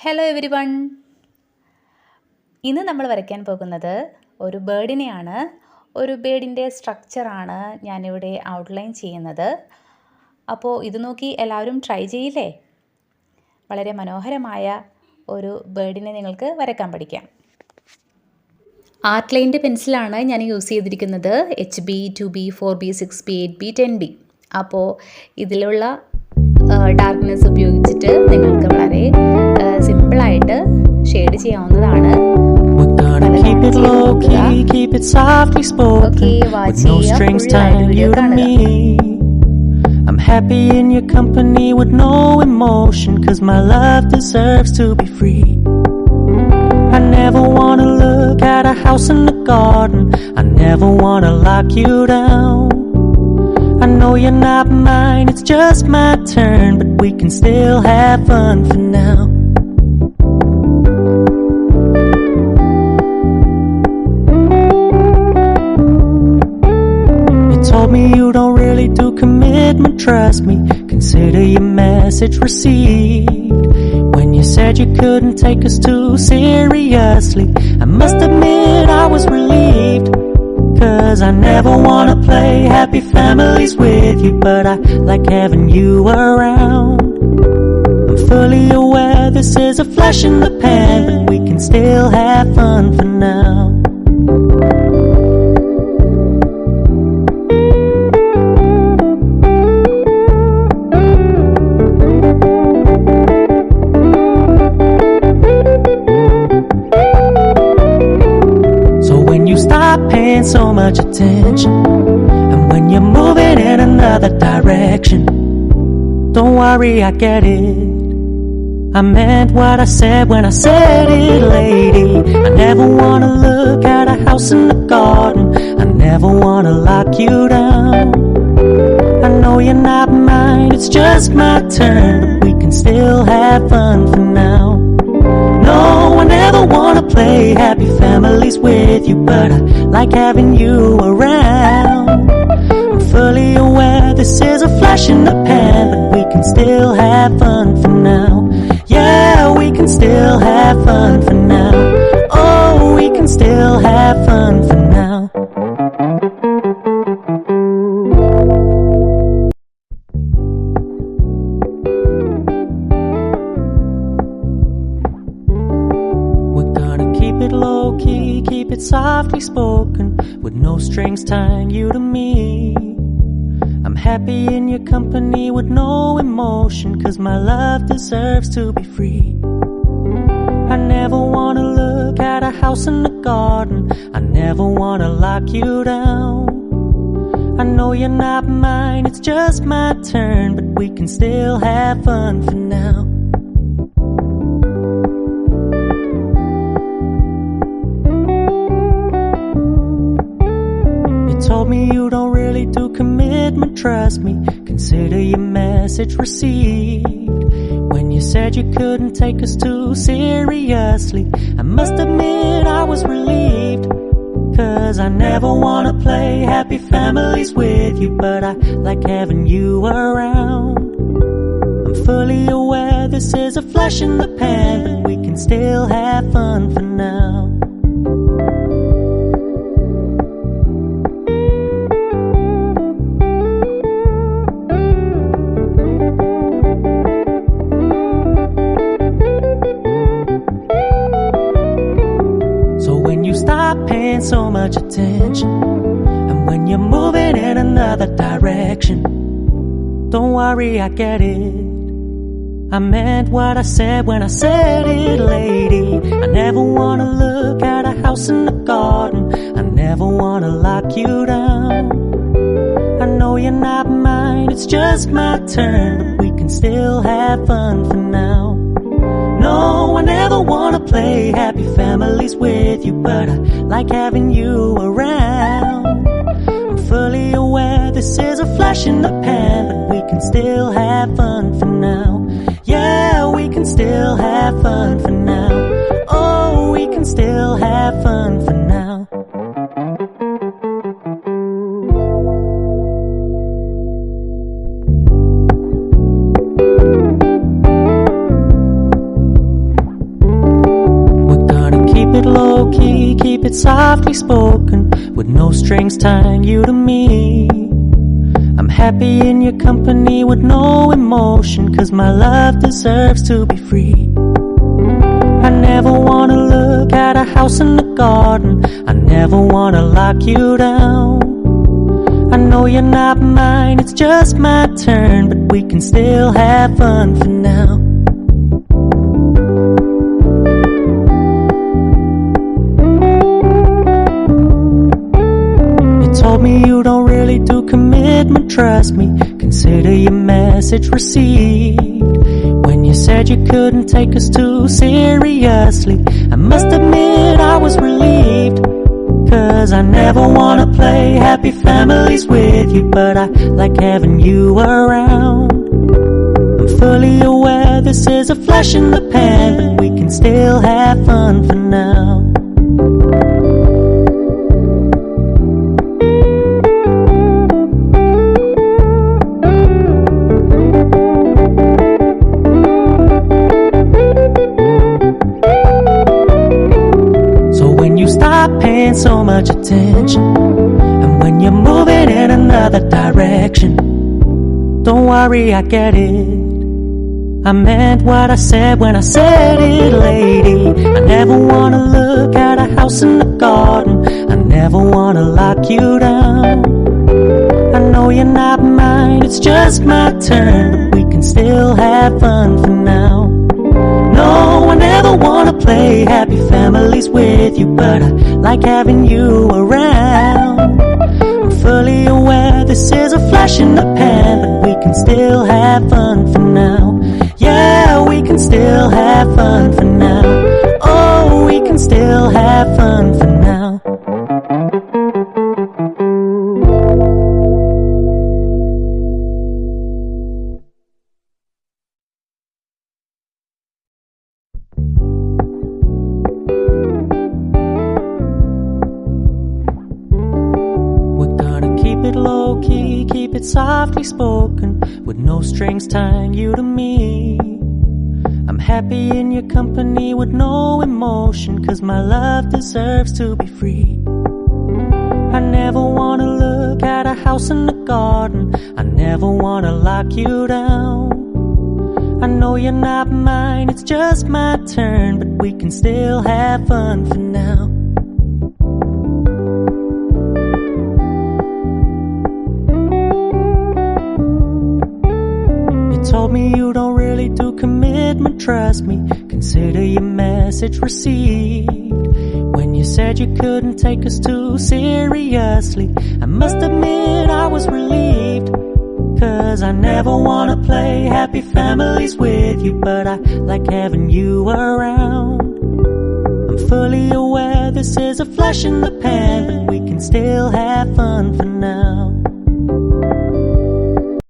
Hello every one. ഇന്ന് നമ്മൾ വരയ്ക്കാൻ പോകുന്നത് ഒരു ബേർഡിനെയാണ്. ഒരു ബേർഡിൻ്റെ സ്ട്രക്ചറാണ് ഞാനിവിടെ ഔട്ട്ലൈൻ ചെയ്യുന്നത്. അപ്പോൾ ഇത് നോക്കി എല്ലാവരും ട്രൈ ചെയ്യില്ലേ? വളരെ മനോഹരമായ ഒരു ബേർഡിനെ നിങ്ങൾക്ക് വരയ്ക്കാൻ പഠിക്കാം. ആർട്ട് ലൈൻ്റെ പെൻസിലാണ് ഞാൻ യൂസ് ചെയ്തിരിക്കുന്നത്. HB, 2B, 4B, 6B, 8B, 10B. അപ്പോൾ ഇതിലുള്ള ഡാർക്ക്നെസ് ഉപയോഗിച്ചിട്ട് നിങ്ങൾക്ക് വളരെ സിമ്പിളായിട്ട് ഷെയ്ഡ് ചെയ്യാവുന്നതാണ്. I'm happy in your company with no emotion, 'cause my love deserves to be free. I never wanna look at a house in the garden, I never wanna lock you down. I know you're not mine, it's just my turn, but we can still have fun for now. You told me you don't really do commitment, trust me, consider your message received. When you said you couldn't take us too seriously, I must admit I was relieved. 'Cause I never wanna play happy families with you, but I like having you around. I'm fully aware this is a flash in the pan, but we can still have fun for now. Paying so much attention, and when you're moving in another direction, don't worry, I get it. I meant what I said when I said it, lady. I never wanna look at a house in the garden, I never wanna lock you down. I know you're not mine, it's just my turn, but we can still have fun for now. No, I never wanna play happy families with you, but I like having you around. I'm fully aware this is a flash in the pan, but we can still have fun for now. Yeah, we can still have fun for now. Oh, we can still have fun for now. Low-key, keep it softly spoken, with no strings tying you to me. I'm happy in your company with no emotion, 'cause my love deserves to be free. I never wanna look at a house in the garden, I never wanna lock you down. I know you're not mine, it's just my turn, but we can still have fun for now. Told me you don't really do commitment, trust me, consider your message received. When you said you couldn't take us too seriously, I must admit I was relieved. 'Cause I never wanna play happy families with you, but I like having you around. I'm fully aware this is a flash in the pan, but we can still have fun for now. Stop paying so much attention, and when you're moving in another direction, don't worry, I get it. I meant what I said when I said it, lady. I never wanna look at a house in the garden, I never wanna lock you down. I know you're not mine, it's just my turn, but we can still have fun for now. No, I never wanna play happy families with you, but I like having you around. I'm fully aware this is a flash in the pan, but we can still have fun for now. Yeah, we can still have fun for now. Oh, we can still have fun for now. low-key, keep it softly spoken, with no strings tying you to me. I'm happy in your company with no emotion, 'cause my love deserves to be free. I never wanna look at a house in the garden, I never wanna lock you down. I know you're not mine, it's just my turn, but we can still have fun for now. You told me you don't really do commitment, trust me, consider your message received. When you said you couldn't take us too seriously, I must admit I was relieved. 'Cause I never wanna play happy families with you, but I like having you around. I'm fully aware this is a flash in the pan, but we can still have fun for now. Paying so much attention, and when you're moving in another direction, don't worry, I get it. I meant what I said when I said it, lady. I never wanna look at a house in the garden, I never wanna lock you down. I know you're not mine, it's just my turn, but we can still have fun for now. No, I never wanna play happy families with you, but I like having you around. I'm fully aware this is a flash in the pan, but we can still have fun for now. Yeah, we can still have fun for now. Oh, we can still have fun for now. Low-key, keep it softly spoken, with no strings tying you to me. I'm happy in your company with no emotion, 'cause my love deserves to be free. I never wanna look at a house in the garden, I never wanna lock you down. I know you're not mine, it's just my turn, but we can still have fun for now. Told me you don't really do commitment, trust me, consider your message received. When you said you couldn't take us too seriously, I must admit I was relieved. 'Cause I never wanna play happy families with you, but I like having you around. I'm fully aware this is a flash in the pan, but we can still have fun for now.